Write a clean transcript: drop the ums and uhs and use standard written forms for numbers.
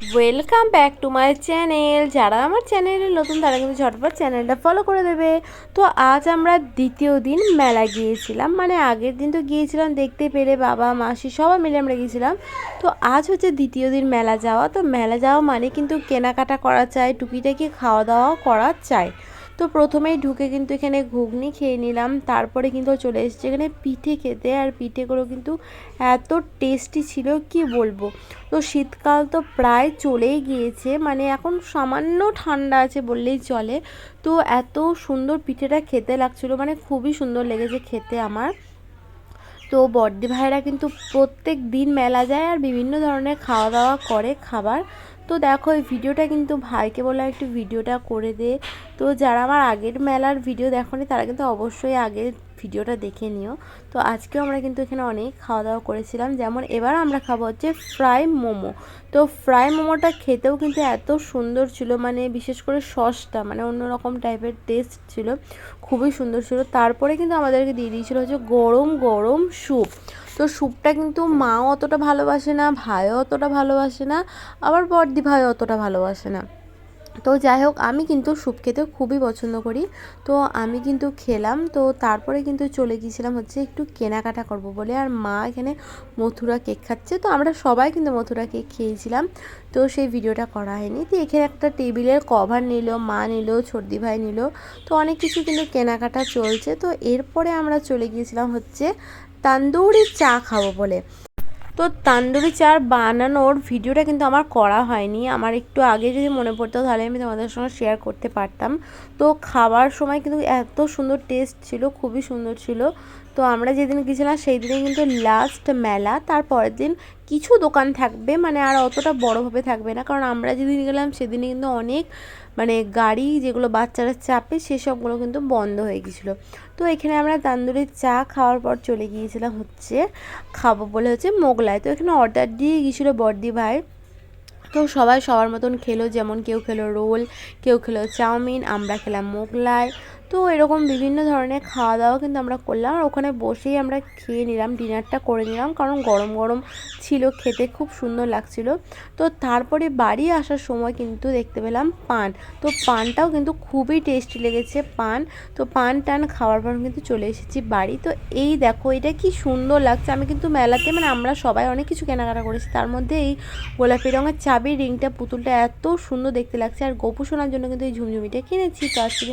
Welcome back to my channel. যারা আমার চ্যানেলে নতুন তারা কিন্তু ঝটপট চ্যানেলটা ফলো করে দেবে। তো আজ আমরা দ্বিতীয় দিন মেলা গিয়েছিলাম, মানে আগের দিন তো গিয়েছিলাম দেখতে পেরে, বাবা মাসি সবাই মিলে আমরা গিয়েছিলাম। তো আজ হচ্ছে দ্বিতীয় দিন মেলা যাওয়া। তো মেলা যাওয়া মানে কিন্তু কেনাকাটা করা চাই, টুকিটাকি খাওয়া দাওয়াও করা চাই। তো প্রথমেই ঢুকে কিন্তু এখানে ঘুগনি খেয়ে নিলাম, তারপরে কিন্তু চলে এসেছে এখানে পিঠে খেতে। আর পিঠেগুলো কিন্তু এত টেস্টি ছিল কি বলবো। তো শীতকাল তো প্রায় চলেই গিয়েছে, মানে এখন সামান্য ঠান্ডা আছে বললেই চলে। তো এত সুন্দর পিঠেটা খেতে লাগছিলো, মানে খুবই সুন্দর লেগেছে খেতে আমার। তো বড়দি ভাইরা কিন্তু প্রত্যেক দিন মেলা যায় আর বিভিন্ন ধরনের খাওয়া দাওয়া করে খাবার। তো দেখো এই ভিডিওটা কিন্তু ভাইকে বললাম একটু ভিডিওটা করে দে। তো যারা আমার আগের মেলার ভিডিও দেখোনি তারা কিন্তু অবশ্যই আগের ভিডিওটা দেখে নিও। তো আজকেও আমরা কিন্তু এখানে অনেক খাওয়া দাওয়া করেছিলাম, যেমন এবার আমরা খাবো হচ্ছে ফ্রাই মোমো। তো ফ্রাই মোমোটা খেতেও কিন্তু এত সুন্দর ছিল, মানে বিশেষ করে সসটা মানে অন্যরকম টাইপের টেস্ট ছিল, খুবই সুন্দর ছিল। তারপরে কিন্তু আমাদেরকে দিয়ে দিয়েছিল হচ্ছে গরম গরম স্যুপ। তো স্যুপটা কিন্তু মাও অতটা ভালোবাসে না, ভাইও অতটা ভালোবাসে না, আবার বড়দি ভাইও অতটা ভালোবাসে না। তো যাই হোক, আমি কিন্তু স্যুপ খেতে খুবই পছন্দ করি। তো আমি কিন্তু খেলাম। তো তারপরে কিন্তু চলে গিয়েছিলাম হচ্ছে একটু কেনাকাটা করব বলে। আর মা এখানে মথুরা কেক খাচ্ছে, তো আমরা সবাই কিন্তু মথুরা কেক খেয়েছিলাম। তো সেই ভিডিওটা করা হয়নি। তো এখানে একটা টেবিলের কভার নিল, মা নিল, ছোটদি ভাই নিল। তো অনেক কিছু কিন্তু কেনাকাটা চলছে। তো এরপরে আমরা চলে গিয়েছিলাম হচ্ছে তান্দুরি চা খাবো বলে। তো তান্দুরি চা বানানোর ভিডিওটা কিন্তু আমার করা হয়নি, আমার একটু আগে যদি মনে পড়তো তাহলে আমি তোমাদের সঙ্গে শেয়ার করতে পারতাম। তো খাবার সময় কিন্তু এত সুন্দর টেস্ট ছিল, খুবই সুন্দর ছিল। তো আমরা যেদিন গেছিলাম সেই দিনে কিন্তু লাস্ট মেলা, তারপরের দিন কিছু দোকান থাকবে, মানে আর অতটা বড়োভাবে থাকবে না, কারণ আমরা যেদিন গেলাম সেদিনে কিন্তু অনেক মানে গাড়ি যেগুলো বাচ্চারা চাপে সেসবগুলো কিন্তু বন্ধ হয়ে গেছিলো। তো এখানে আমরা তান্দুরি চা খাওয়ার পর চলে গিয়েছিলাম হচ্ছে খাবো বলে হচ্ছে মোগলাই। তো এখানে অর্ডার দিয়ে গিয়েছিলো বড়দি ভাই। তো সবাই সবার মতন খেলো, যেমন কেউ খেলো রোল, কেউ খেলো চাউমিন, আমরা খেলাম মোগলাই। তো এরকম বিভিন্ন ধরনের খাওয়া দাওয়া কিন্তু আমরা করলাম, আর ওখানে বসেই আমরা খেয়ে নিলাম, ডিনারটা করে নিলাম, কারণ গরম গরম ছিল, খেতে খুব সুন্দর লাগছিল। তো তারপরে বাড়ি আসার সময় কিন্তু দেখতে পেলাম পান। তো পানটাও কিন্তু খুবই টেস্টি লেগেছে পান। তো পান টান খাওয়ার পর কিন্তু চলে এসেছি বাড়ি। তো এই দেখো এটা কি সুন্দর লাগছে। আমি কিন্তু মেলাতে মানে আমরা সবাই অনেক কিছু কেনাকাটা করেছি, তার মধ্যে এই গোলাপি রঙের চাবির রিংটা পুতুলটা এত সুন্দর দেখতে লাগছে। আর গোপু শোনার জন্য কিন্তু এই ঝুমঝুমিটা কিনেছি। তো আজকে